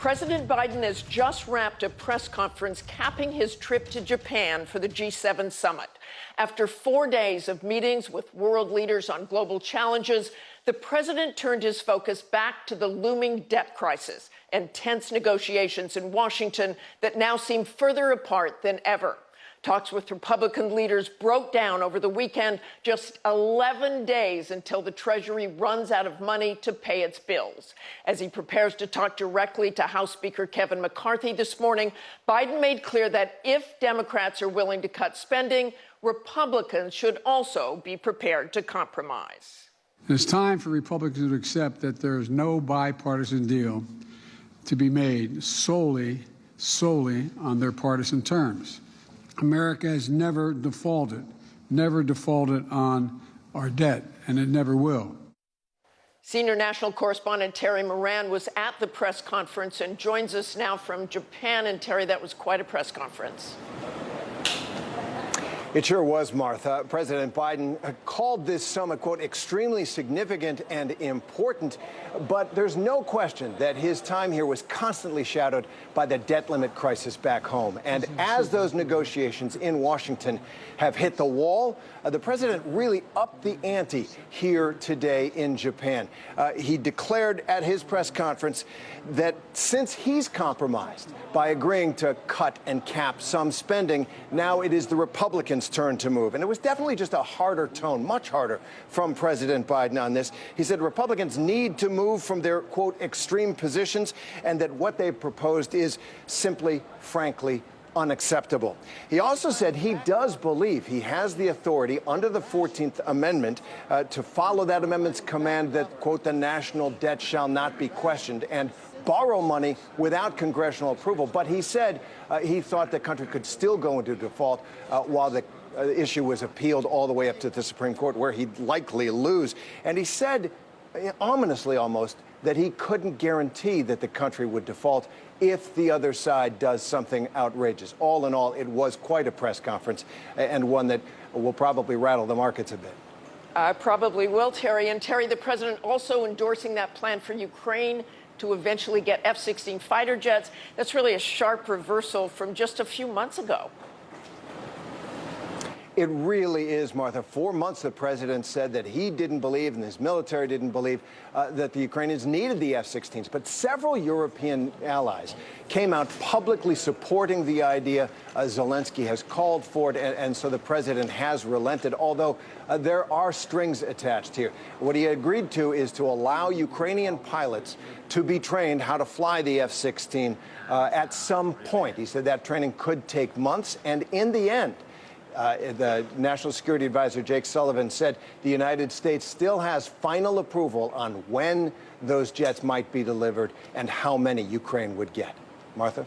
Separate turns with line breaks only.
President Biden has just wrapped a press conference capping his trip to Japan for the G7 summit. After 4 days of meetings with world leaders on global challenges, the president turned his focus back to the looming debt crisis and tense negotiations in Washington that now seem further apart than ever. Talks with Republican leaders broke down over the weekend, just 11 days until the Treasury runs out of money to pay its bills. As he prepares to talk directly to House Speaker Kevin McCarthy this morning, Biden made clear that if Democrats are willing to cut spending, Republicans should also be prepared to compromise.
It's time for Republicans to accept that there is no bipartisan deal to be made solely on their partisan terms. America has never defaulted on our debt, and it never will.
Senior national correspondent Terry Moran was at the press conference and joins us now from Japan. And Terry, that was quite a press conference.
It sure was, Martha. President Biden called this summit, quote, extremely significant and important. But there's no question that his time here was constantly shadowed by the debt limit crisis back home. And as those negotiations in Washington have hit the wall, the president really upped the ante here today in Japan. He declared at his press conference that since he's compromised by agreeing to cut and cap some spending, now it is the Republicans' turn to move. And it was definitely just a harder tone, much harder, from President Biden on this. He said Republicans need to move from their, quote, extreme positions, and that what they've proposed is simply, frankly, unacceptable. He also said he does believe he has the authority under the 14th Amendment to follow that amendment's command that, quote, the national debt shall not be questioned, and borrow money without congressional approval. But he said he thought the country could still go into default while the issue was appealed all the way up to the Supreme Court, where he'd likely lose. And he said, ominously almost, that he couldn't guarantee that the country would default if the other side does something outrageous. All in all, it was quite a press conference, and one that will probably rattle the markets a bit.
Probably will, Terry. And Terry, the president also endorsing that plan for Ukraine to eventually get F-16 fighter jets. That's really a sharp reversal from just a few months ago.
It really is, Martha. 4 months the president said that he didn't believe and his military didn't believe that the Ukrainians needed the F-16s. But several European allies came out publicly supporting the idea. Zelensky has called for it, and so the president has relented, although there are strings attached here. What he agreed to is to allow Ukrainian pilots to be trained how to fly the F-16 at some point. He said that training could take months, and in the end, the National Security Advisor, Jake Sullivan, said the United States still has final approval on when those jets might be delivered and how many Ukraine would get. Martha?